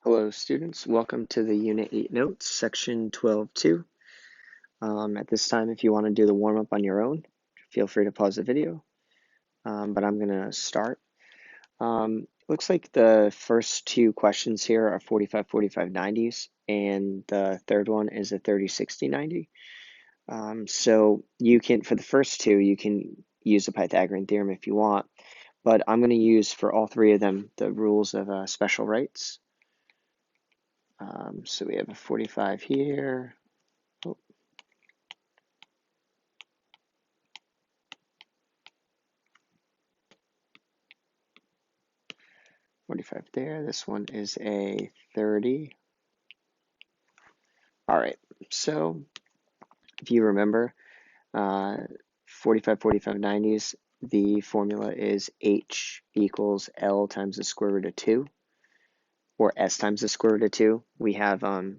Hello students, welcome to the Unit 8 Notes, Section 12.2. At this time, if you want to do the warm-up on your own, feel free to pause the video, but I'm going to start. Looks like the first two questions here are 45, 45, 90s, and the third one is a 30, 60, 90. So you can, for the first two, you can use the Pythagorean theorem if you want, but I'm going to use for all three of them the rules of special rights. So we have a 45 here. Oh. 45 there. This one is a 30. All right, so if you remember, 45, 45, 90s, the formula is H equals L times the square root of 2, or S times the square root of 2. We have a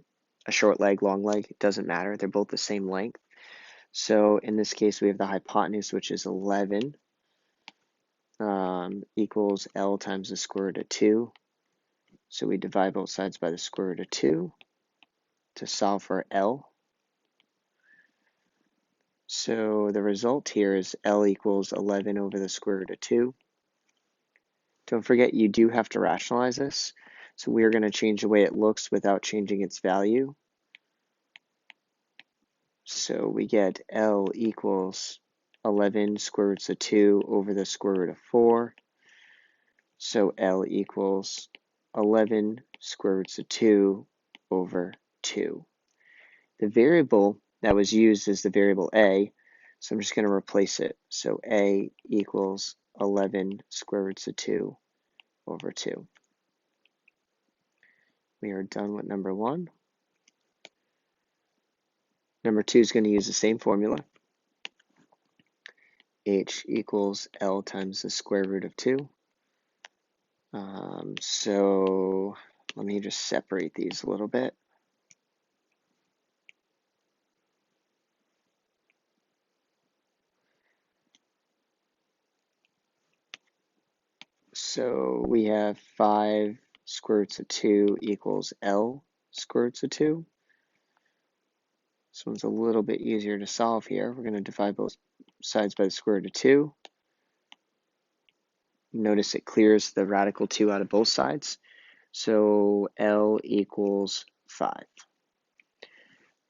short leg, long leg. It doesn't matter. They're both the same length. So in this case, we have the hypotenuse, which is 11, equals L times the square root of 2. So we divide both sides by the square root of 2 to solve for L. So the result here is L equals 11 over the square root of 2. Don't forget, you do have to rationalize this. So we are going to change the way it looks without changing its value. So we get L equals 11 square roots of 2 over the square root of 4. So L equals 11 square roots of 2 over 2. The variable that was used is the variable A, so I'm just going to replace it. So A equals 11 square roots of 2 over 2. We are done with number 1. Number 2 is going to use the same formula. H equals L times the square root of 2. So let me just separate these a little bit. So we have 5 square roots of 2 equals L square roots of 2. This one's a little bit easier to solve here. We're going to divide both sides by the square root of 2. Notice it clears the radical 2 out of both sides. So L equals 5.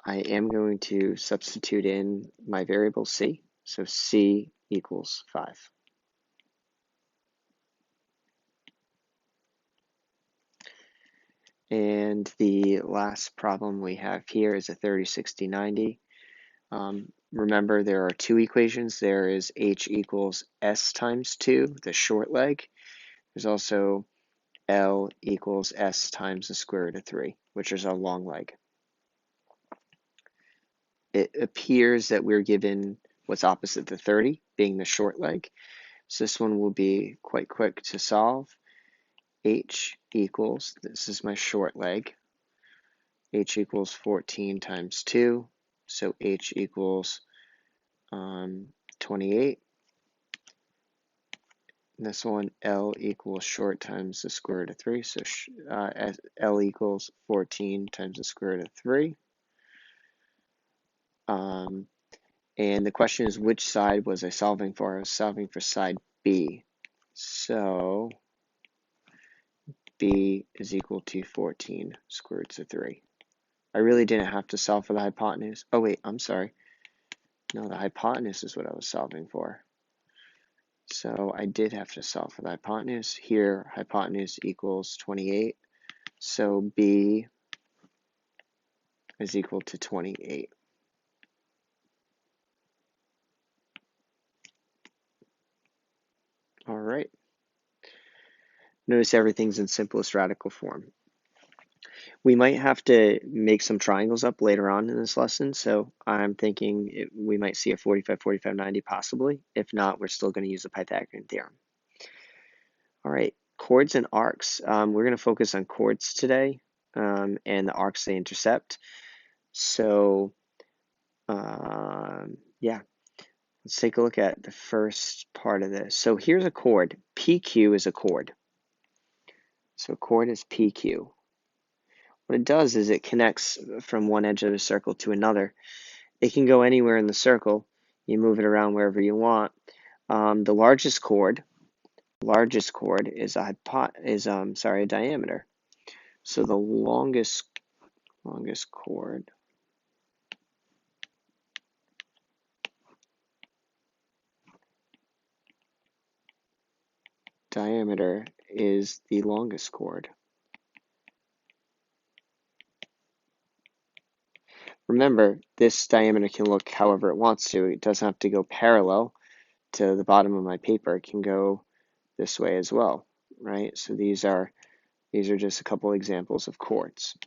I am going to substitute in my variable C. So C equals 5. And the last problem we have here is a 30, 60, 90. Remember, there are two equations. There is H equals S times 2, the short leg. There's also L equals S times the square root of 3, which is a long leg. It appears that we're given what's opposite the 30, being the short leg. So this one will be quite quick to solve. H equals, this is my short leg, H equals 14 times 2, so H equals 28. And this one, L equals short times the square root of 3, so L equals 14 times the square root of 3. And the question is, which side was I solving for? I was solving for side B. So B is equal to 14 square roots of 3. I really didn't have to solve for the hypotenuse. Oh wait, I'm sorry. No, the hypotenuse is what I was solving for. So I did have to solve for the hypotenuse. Here, hypotenuse equals 28. So B is equal to 28. All right. Notice everything's in simplest radical form. We might have to make some triangles up later on in this lesson, so I'm thinking we might see a 45, 45, 90 possibly. If not, we're still going to use the Pythagorean theorem. All right, chords and arcs. We're going to focus on chords today and the arcs they intercept. So, yeah, let's take a look at the first part of this. So here's a chord. PQ is a chord. So chord is PQ. what it does is it connects from one edge of the circle to another. It can go anywhere in the circle. You move it around wherever you want. The largest chord is a diameter. So the longest chord diameter is the longest chord. Remember, this diameter can look however it wants to. It doesn't have to go parallel to the bottom of my paper. It can go this way as well, right? So these are just a couple examples of chords.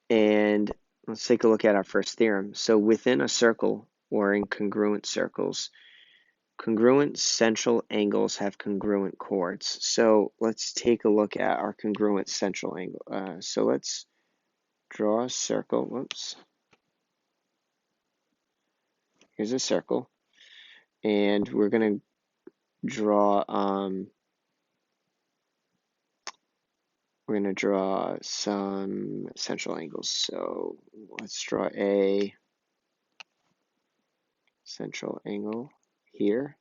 And let's take a look at our first theorem. So within a circle or in congruent circles, congruent central angles have congruent chords. So let's take a look at our congruent central angle. So let's draw a circle. Whoops. Here's a circle. And we're going to draw some central angles. So let's draw a central angle here.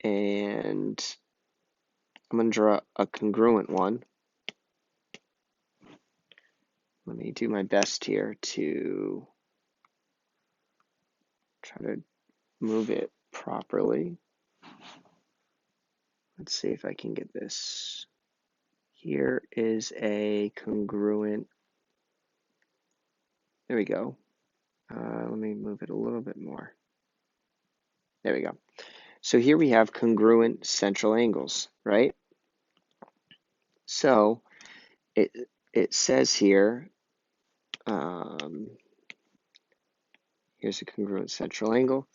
And I'm going to draw a congruent one. Let me do my best here to try to move it properly. Let's see if I can get this. Here is a congruent. There we go. Let me move it a little bit more. There we go. So here we have congruent central angles, right? So it says here, here's a congruent central angle.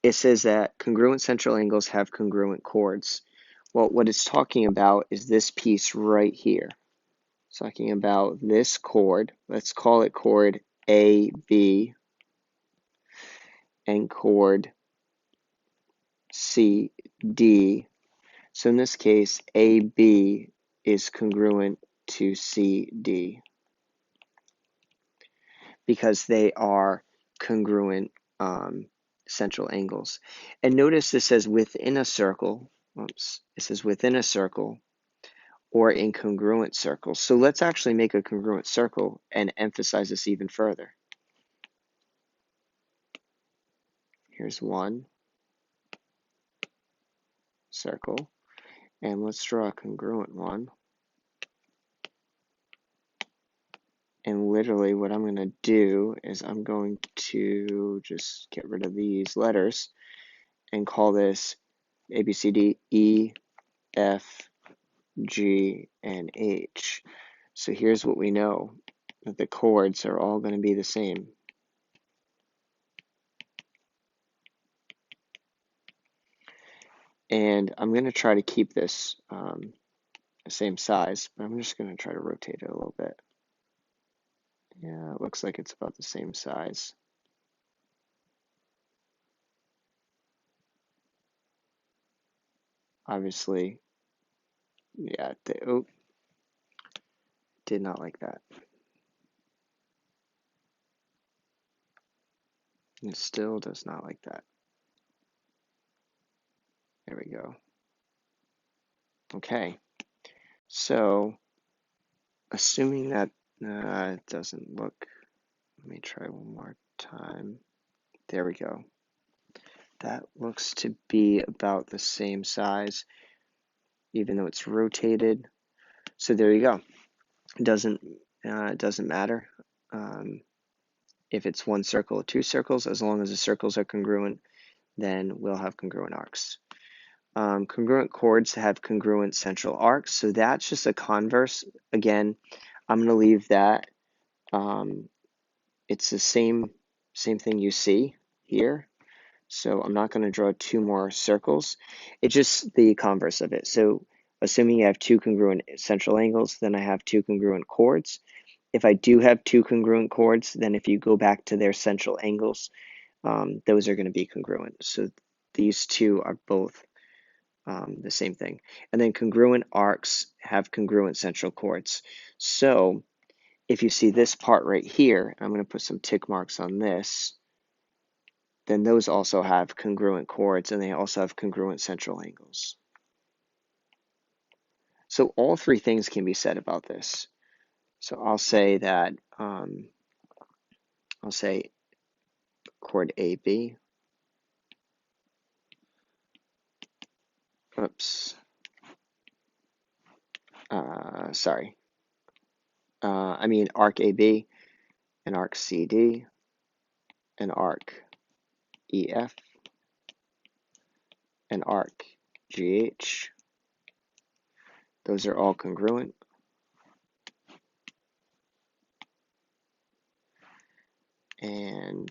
It says that congruent central angles have congruent chords. Well, what it's talking about is this piece right here. It's talking about this chord. Let's call it chord AB and chord CD. So in this case, AB is congruent to CD because they are congruent central angles. And notice this says within a circle. Oops, it says within a circle or in congruent circles. So let's actually make a congruent circle and emphasize this even further. Here's one circle, and let's draw a congruent one. And literally what I'm going to do is I'm going to just get rid of these letters and call this A, B, C, D, E, F, G, and H. So here's what we know, that the chords are all going to be the same. And I'm going to try to keep this the same size, but I'm just going to try to rotate it a little bit. Yeah, it looks like it's about the same size. Obviously, yeah, did not like that. It still does not like that. There we go. Okay, so assuming that it doesn't look, let me try one more time. There we go. That looks to be about the same size, even though it's rotated. So there you go. It doesn't matter if it's one circle or two circles. As long as the circles are congruent, then we'll have congruent arcs. Congruent chords have congruent central arcs, so that's just a converse. Again, I'm going to leave that. It's the same thing you see here. So I'm not going to draw two more circles. It's just the converse of it. So assuming you have two congruent central angles, then I have two congruent chords. If I do have two congruent chords, then if you go back to their central angles, those are going to be congruent. So these two are both the same thing. And then congruent arcs have congruent central chords. So if you see this part right here, I'm going to put some tick marks on this, then those also have congruent chords and they also have congruent central angles. So all three things can be said about this. So I'll say that, I'll say chord AB, oops, sorry, I mean arc AB, and arc CD, and arc EF, and arc GH. Those are all congruent. And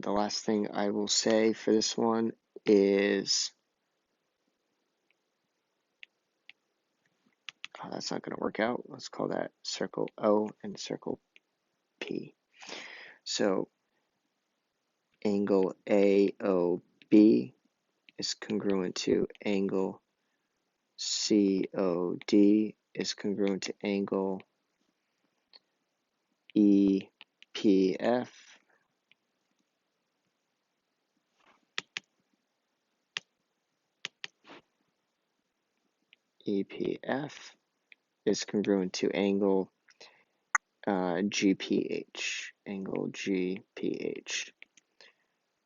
the last thing I will say for this one is, oh, that's not going to work out. Let's call that circle O and circle P. So angle AOB is congruent to angle COD is congruent to angle EPF. EPF is congruent to angle GPH, angle GPH.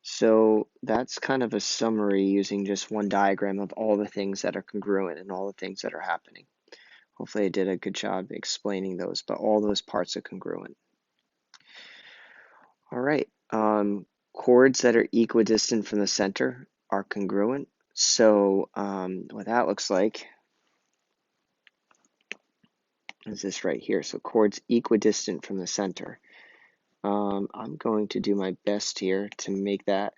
So that's kind of a summary using just one diagram of all the things that are congruent and all the things that are happening. Hopefully I did a good job explaining those, but all those parts are congruent. All right, chords that are equidistant from the center are congruent. So what that looks like is this right here. So chords equidistant from the center. I'm going to do my best here to make that.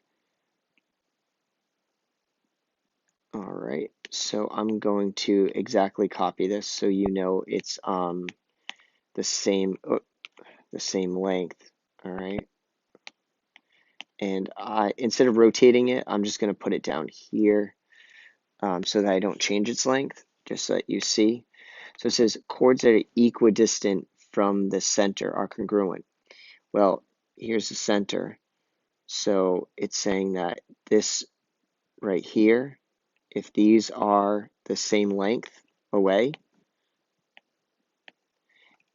All right, so I'm going to exactly copy this so you know it's the same length. All right, and instead of rotating it, I'm just going to put it down here so that I don't change its length, just so that you see. So it says chords that are equidistant from the center are congruent. Well, here's the center. So it's saying that this right here, if these are the same length away,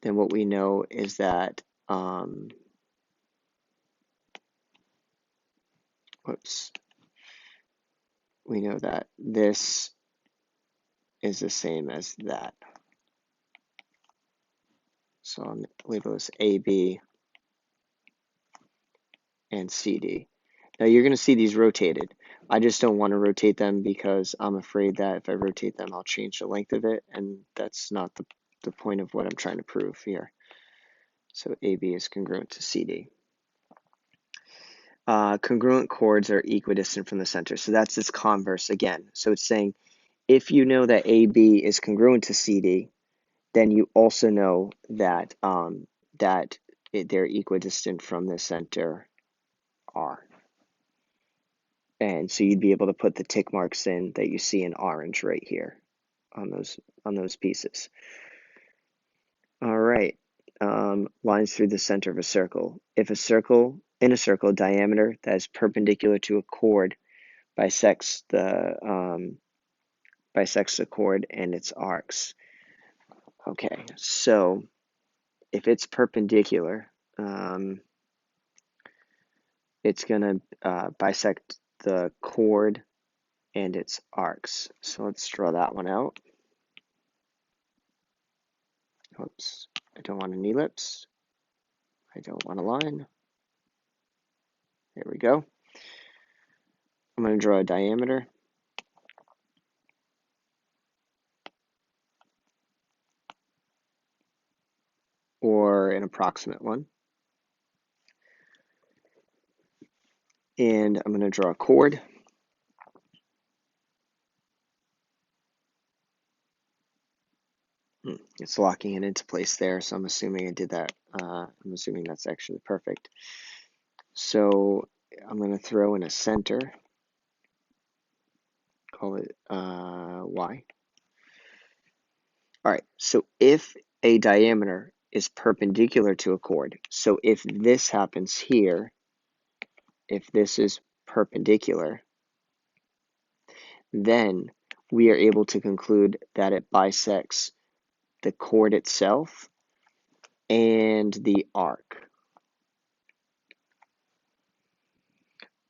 then what we know is that, we know that this is the same as that. So I'll label this AB and CD. Now you're going to see these rotated. I just don't want to rotate them because I'm afraid that if I rotate them, I'll change the length of it, and that's not the point of what I'm trying to prove here. So AB is congruent to CD. Congruent chords are equidistant from the center. So that's this converse again. So it's saying if you know that AB is congruent to CD, then you also know that they're equidistant from the center R. And so you'd be able to put the tick marks in that you see in orange right here on those pieces. All right, lines through the center of a circle. If in a circle, diameter that is perpendicular to a chord bisects the chord and its arcs. Okay, so if it's perpendicular, it's going to bisect the chord and its arcs. So let's draw that one out. Oops, I don't want an ellipse. I don't want a line. There we go. I'm going to draw a diameter. Or an approximate one. And I'm going to draw a chord. It's locking it into place there, so I'm assuming I did that. I'm assuming that's actually perfect. So I'm going to throw in a center, call it Y. All right, so if a diameter is perpendicular to a chord, so if this happens here, if this is perpendicular, then we are able to conclude that it bisects the chord itself and the arc.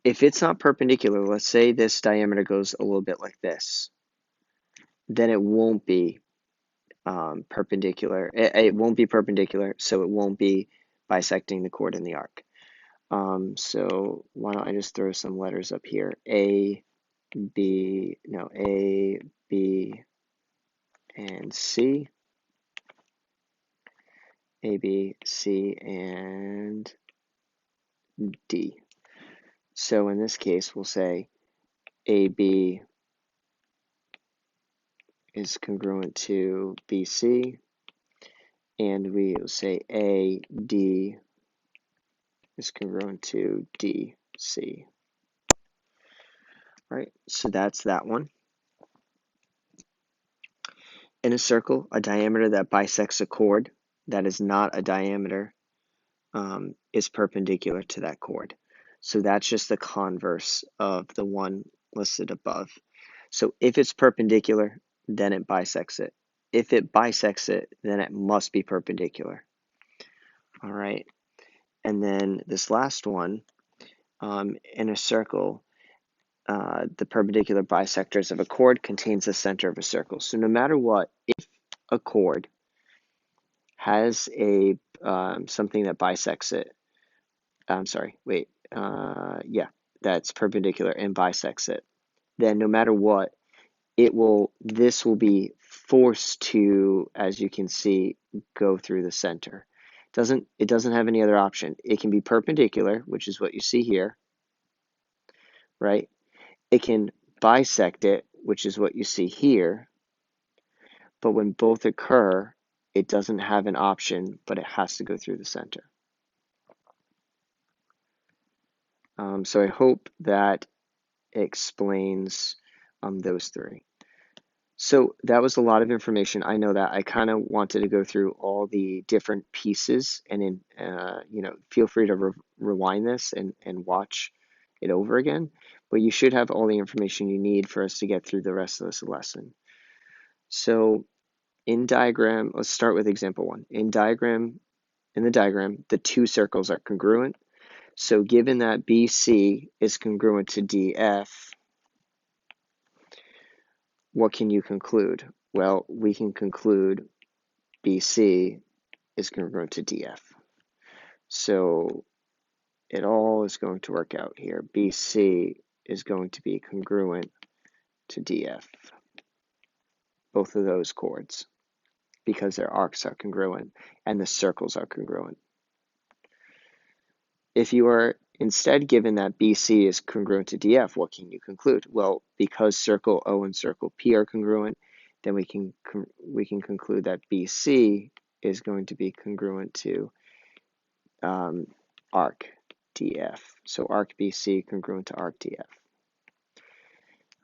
If it's not perpendicular, let's say this diameter goes a little bit like this, then it won't be perpendicular. It won't be perpendicular, so it won't be bisecting the chord and the arc. So why don't I just throw some letters up here? A, B, and C. A, B, C, and D. So in this case, we'll say AB is congruent to BC, and we will say AD is congruent to DC. Right, so that's that one. In a circle, a diameter that bisects a chord that is not a diameter is perpendicular to that chord. So that's just the converse of the one listed above. So if it's perpendicular, then it bisects it. If it bisects it, then it must be perpendicular. All right. And then this last one, in a circle, the perpendicular bisectors of a chord contains the center of a circle. So no matter what, if a chord has a something that bisects it, that's perpendicular and bisects it, then no matter what, this will be forced to, as you can see, go through the center. It doesn't have any other option. It can be perpendicular, which is what you see here, right? It can bisect it, which is what you see here, but when both occur, it doesn't have an option, but it has to go through the center. So I hope that explains those three. So that was a lot of information. I know that I kind of wanted to go through all the different pieces, and feel free to rewind this and watch it over again. But you should have all the information you need for us to get through the rest of this lesson. So in diagram, let's start with example 1. In the diagram, the two circles are congruent. So given that BC is congruent to DF, what can you conclude? Well, we can conclude BC is congruent to DF. So it all is going to work out here. BC is going to be congruent to DF, both of those chords, because their arcs are congruent and the circles are congruent. If you are instead given that BC is congruent to DF, what can you conclude? Well, because circle O and circle P are congruent, then we can conclude that BC is going to be congruent to arc DF. So arc BC congruent to arc DF.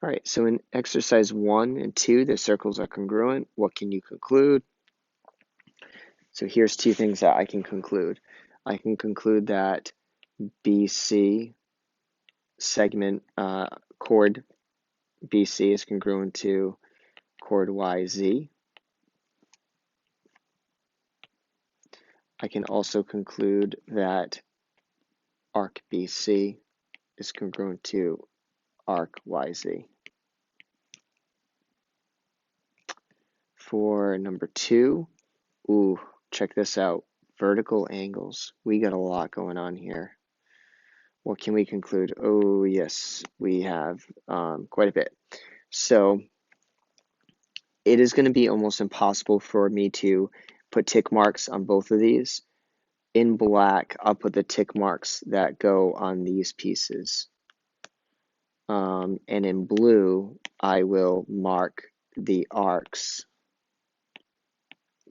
All right, so in exercise 1 and 2, the circles are congruent. What can you conclude? So here's two things that I can conclude. I can conclude that BC segment chord BC is congruent to chord YZ. I can also conclude that arc BC is congruent to arc YZ. For number 2, check this out. Vertical angles. We got a lot going on here. What can we conclude? Oh, yes, we have quite a bit. So it is going to be almost impossible for me to put tick marks on both of these. In black, I'll put the tick marks that go on these pieces. And in blue, I will mark the arcs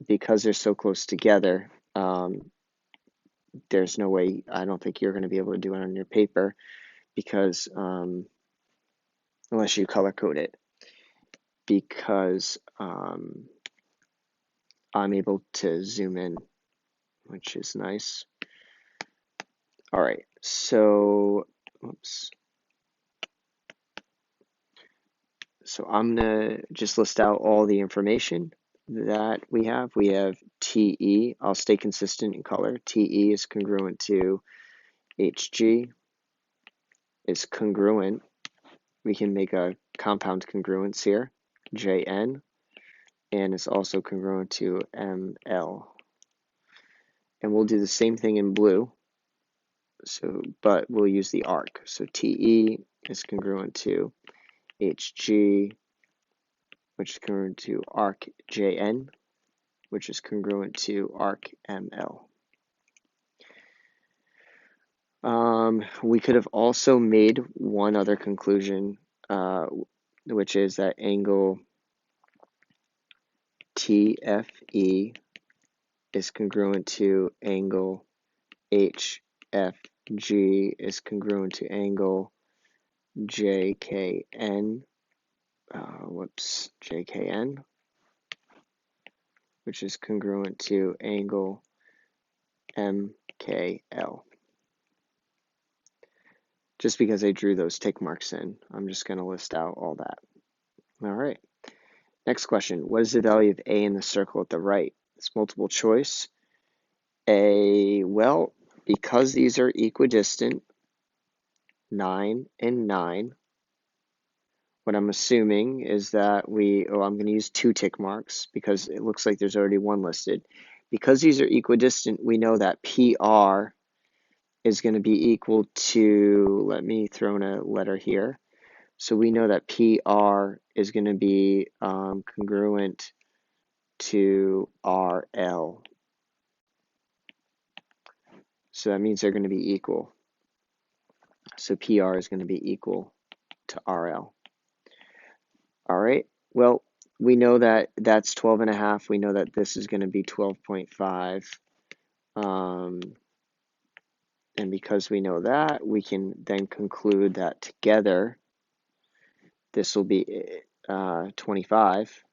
because they're so close together, there's no way, I don't think you're going to be able to do it on your paper because unless you color code it, because I'm able to zoom in, which is nice. All right, so, oops. So I'm gonna just list out all the information that we have. We have TE, I'll stay consistent in color. TE is congruent to HG, is congruent. We can make a compound congruence here, JN, and it's also congruent to ML. And we'll do the same thing in blue, but we'll use the arc. So TE is congruent to HG, which is congruent to arc JN, which is congruent to arc ML. We could have also made one other conclusion, which is that angle TFE is congruent to angle HFG is congruent to angle JKN, JKN, which is congruent to angle MKL. Just because I drew those tick marks in, I'm just going to list out all that. All right. Next question. What is the value of A in the circle at the right? It's multiple choice. A, well, because these are equidistant, 9 and 9, what I'm assuming is that I'm going to use 2 tick marks because it looks like there's already one listed. Because these are equidistant, we know that PR is going to be equal to, let me throw in a letter here. So we know that PR is going to be congruent to RL. So that means they're going to be equal. So PR is going to be equal to RL. All right, well, we know that that's 12.5. We know that this is going to be 12.5. And because we know that, we can then conclude that together, this will be 25.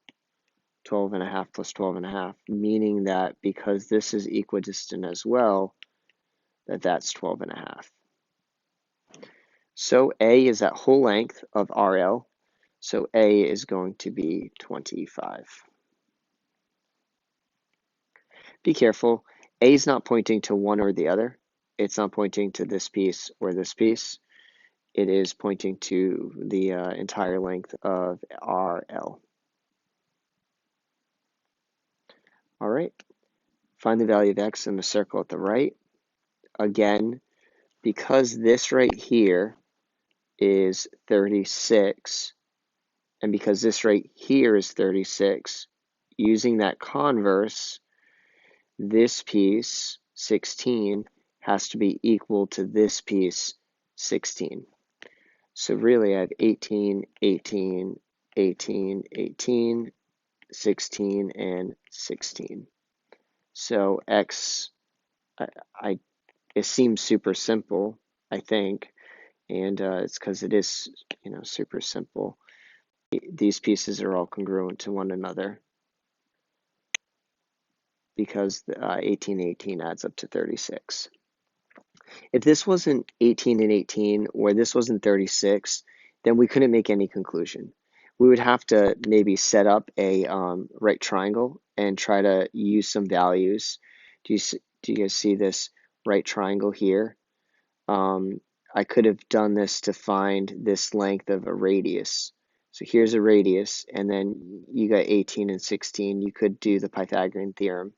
12.5 plus 12.5, meaning that because this is equidistant as well, that's 12.5. So A is that whole length of RL, so A is going to be 25. Be careful, A is not pointing to one or the other. It's not pointing to this piece or this piece. It is pointing to the entire length of RL. All right, find the value of X in the circle at the right. Again, because this right here is 36, and because this right here is 36, using that converse, this piece, 16, has to be equal to this piece, 16. So really I have 18, 18, 18, 18, 16, and 16. So X, it seems super simple, I think, and it's because it is, super simple. These pieces are all congruent to one another because 18, 18 adds up to 36. If this wasn't 18 and 18, or this wasn't 36, then we couldn't make any conclusion. We would have to maybe set up a right triangle and try to use some values. Do you guys see this right triangle here? I could have done this to find this length of a radius. So here's a radius, and then you got 18 and 16. You could do the Pythagorean theorem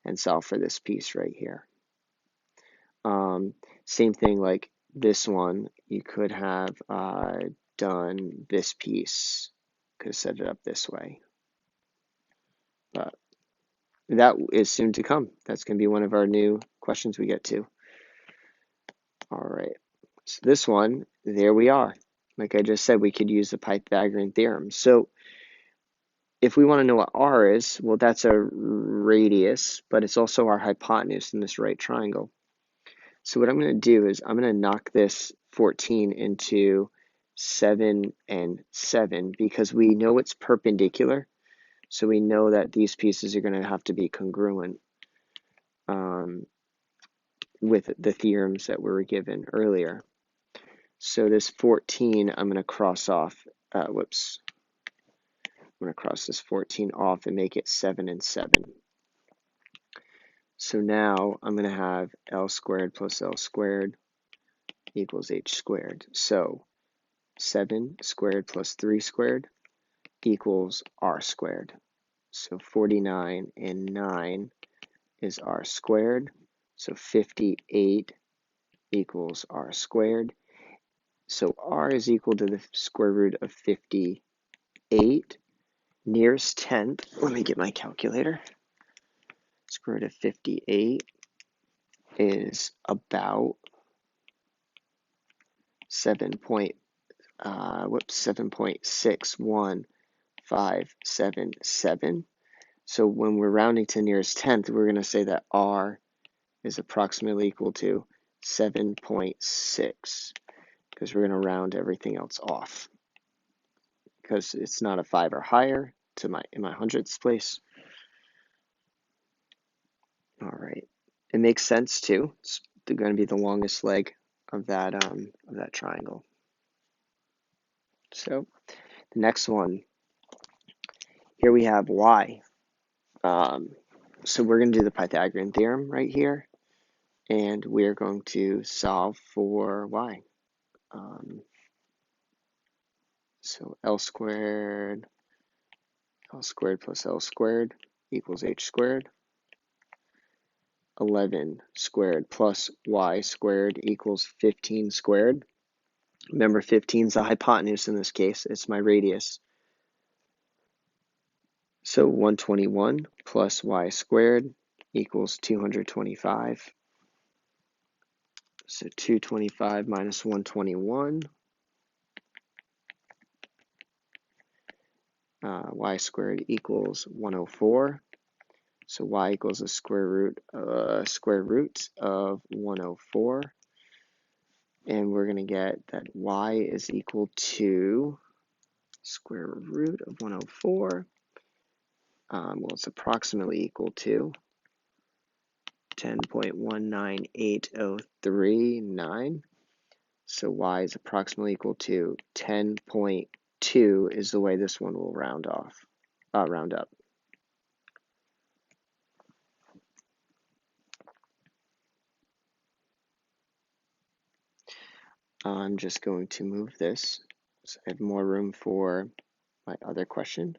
and solve for this piece right here. Same thing like this one, you could have done this piece, could have set it up this way. But that is soon to come. That's going to be one of our new questions we get to. All right, so this one, there we are. Like I just said, we could use the Pythagorean theorem. So if we want to know what r is, well, that's a radius, but it's also our hypotenuse in this right triangle. So what I'm going to do is I'm going to knock this 14 into 7 and 7 because we know it's perpendicular. So we know that these pieces are going to have to be congruent with the theorems that we were given earlier. So this 14, I'm going to cross off, I'm going to cross this 14 off and make it 7 and 7. So now I'm going to have L squared plus L squared equals H squared. So 7 squared plus 3 squared equals R squared. So 49 and 9 is R squared. So 58 equals R squared. So R is equal to the square root of 58. Nearest tenth, let me get my calculator. Square root of 58 is about 7.61577. So when we're rounding to nearest tenth, we're going to say that R is approximately equal to 7.6 because we're going to round everything else off because it's not a 5 or higher in my hundredths place. All right, it makes sense too. It's going to be the longest leg of that triangle. So the next one, here we have y. So we're going to do the Pythagorean theorem right here, and we're going to solve for y. So L squared plus L squared equals H squared. 11 squared plus y squared equals 15 squared. Remember, 15 is the hypotenuse in this case. It's my radius. So 121 plus y squared equals 225. So 225 minus 121. Y squared equals 104. So y equals the square root of 104. And we're going to get that y is equal to square root of 104. Well, it's approximately equal to 10.198039. So y is approximately equal to 10.2 is the way this one will round up. I'm just going to move this so I have more room for my other question.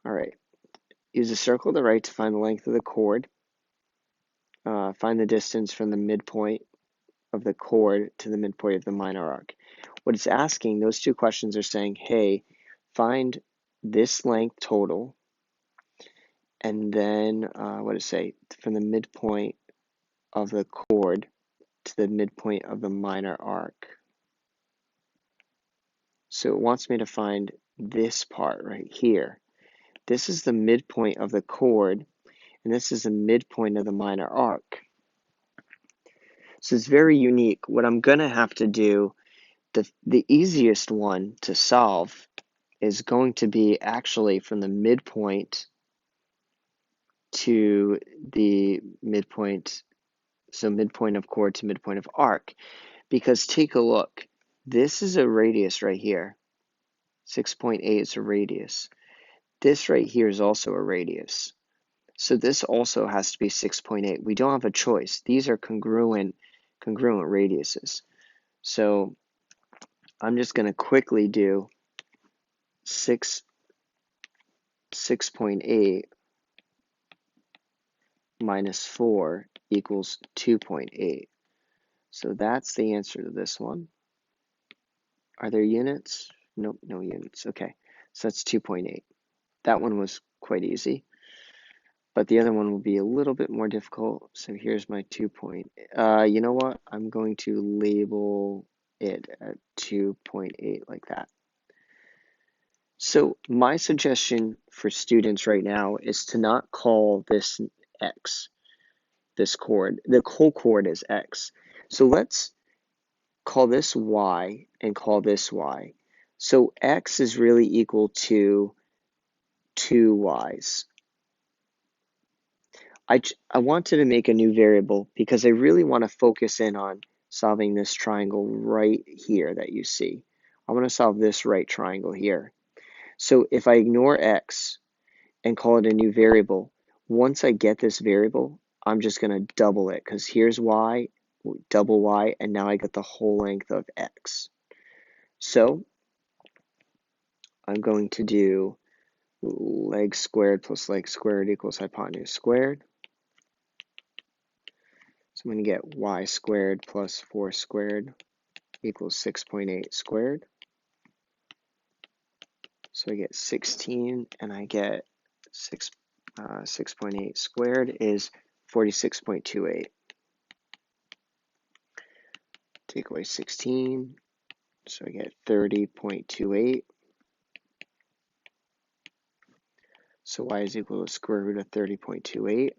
All right. Use a circle to the right to find the length of the chord. Find the distance from the midpoint of the chord to the midpoint of the minor arc. What it's asking, those two questions are saying, hey, find this length total, and then what does it say? From the midpoint of the chord to the midpoint of the minor arc. So it wants me to find this part right here. This is the midpoint of the chord, and this is the midpoint of the minor arc. So it's very unique. What I'm going to have to do, the easiest one to solve is going to be actually from the midpoint to the midpoint, so midpoint of chord to midpoint of arc. Because take a look, this is a radius right here. 6.8 is a radius. This right here is also a radius. So this also has to be 6.8. We don't have a choice. These are congruent radiuses. So I'm just going to quickly do 6.8 minus 4 equals 2.8. So that's the answer to this one. Are there units? Nope, no units. Okay, so that's 2.8. That one was quite easy, but the other one will be a little bit more difficult. So here's my 2 point. You know what? I'm going to label it at 2.8 like that. So my suggestion for students right now is to not call this x, this chord. The whole chord is x. So let's call this y and call this y. So x is really equal to 2y's. I wanted to make a new variable because I really want to focus in on solving this triangle right here that you see. I want to solve this right triangle here. So if I ignore x and call it a new variable, once I get this variable, I'm just going to double it because here's y, double y, and now I get the whole length of x. So I'm going to do leg squared plus leg squared equals hypotenuse squared. So I'm going to get y squared plus 4 squared equals 6.8 squared. So I get 16, and I get 6.8 squared is 46.28. Take away 16, so I get 30.28. So y is equal to square root of 30.28.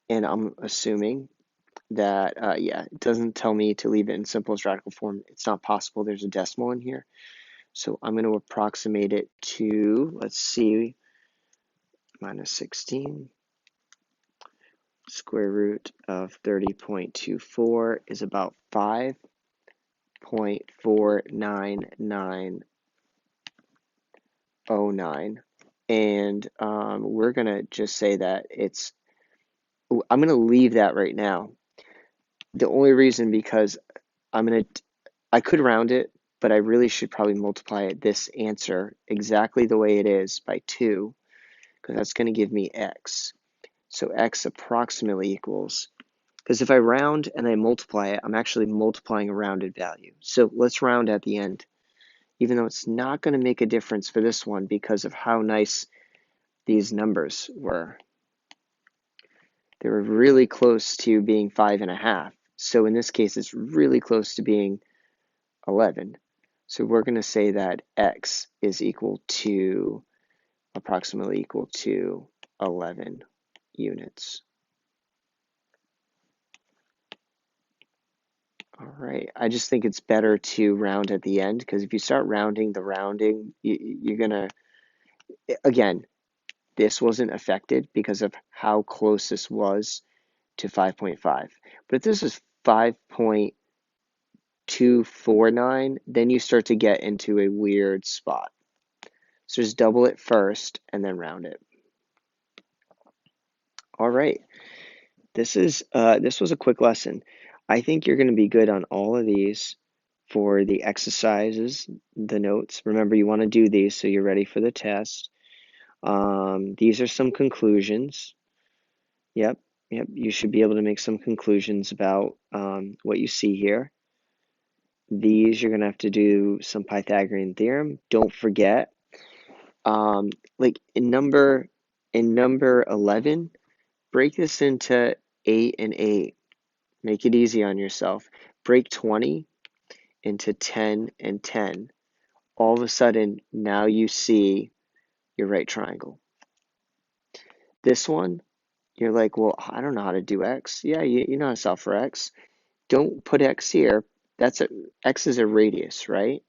And I'm assuming that, yeah, it doesn't tell me to leave it in simplest radical form. It's not possible. There's a decimal in here. So I'm going to approximate it to, let's see, minus 16. Square root of 30.24 is about 5.49909. And we're going to just say that I'm going to leave that right now. The only reason because I could round it, but I really should probably multiply this answer exactly the way it is by 2, because that's going to give me x. So x approximately equals, because if I round and I multiply it, I'm actually multiplying a rounded value. So let's round at the end, even though it's not going to make a difference for this one because of how nice these numbers were. They were really close to being 5.5. So in this case, it's really close to being 11. So we're going to say that x is equal to, approximately equal to 11 units. All right, I just think it's better to round at the end because if you start rounding the rounding, you're gonna, again, this wasn't affected because of how close this was to 5.5. But if this is 5.249, then you start to get into a weird spot. So just double it first and then round it. All right, this was a quick lesson. I think you're going to be good on all of these for the exercises, the notes. Remember, you want to do these so you're ready for the test. These are some conclusions. Yep, you should be able to make some conclusions about what you see here. These you're going to have to do some Pythagorean theorem. Don't forget, like in number 11, break this into 8 and 8. Make it easy on yourself. Break 20 into 10 and 10. All of a sudden, now you see your right triangle. This one, you're like, well, I don't know how to do x. Yeah, you know how to solve for x. Don't put x here. X is a radius, right?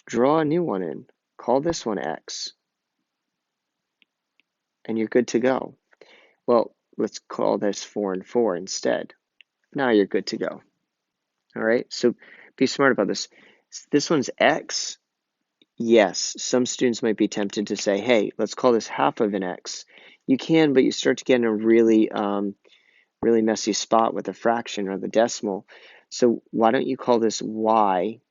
Draw a new one in. Call this one x. And you're good to go. Well, let's call this 4 and 4 instead. Now you're good to go. All right, so be smart about this. This one's x. Yes, some students might be tempted to say, hey, let's call this half of an x. You can, but you start to get in a really messy spot with the fraction or the decimal. So why don't you call this y,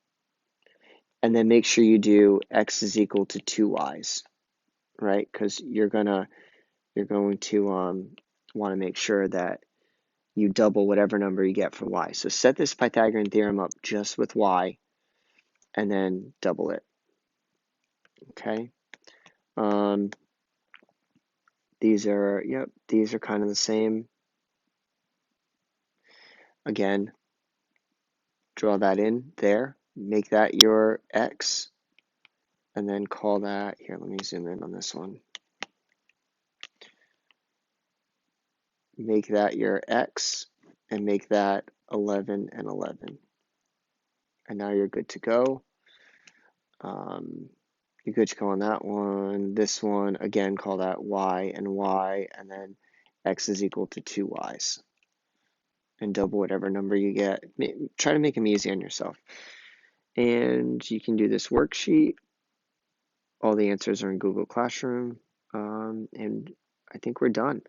and then make sure you do x is equal to 2y's, right? Because you're going to want to make sure that you double whatever number you get for y. So set this Pythagorean theorem up just with y, and then double it. Okay. These are kind of the same. Again, draw that in there, make that your x, and then call that, here, let me zoom in on this one. Make that your x, and make that 11 and 11. And now you're good to go. You're good to go on that one. This one, again, call that y, and then x is equal to 2y's. And double whatever number you get. Try to make them easy on yourself. And you can do this worksheet. All the answers are in Google Classroom. And I think we're done.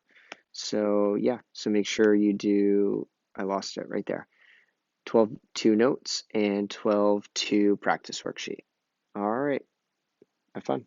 So yeah, so make sure you do, I lost it right there, 12-2 notes and 12-2 practice worksheet. All right, have fun.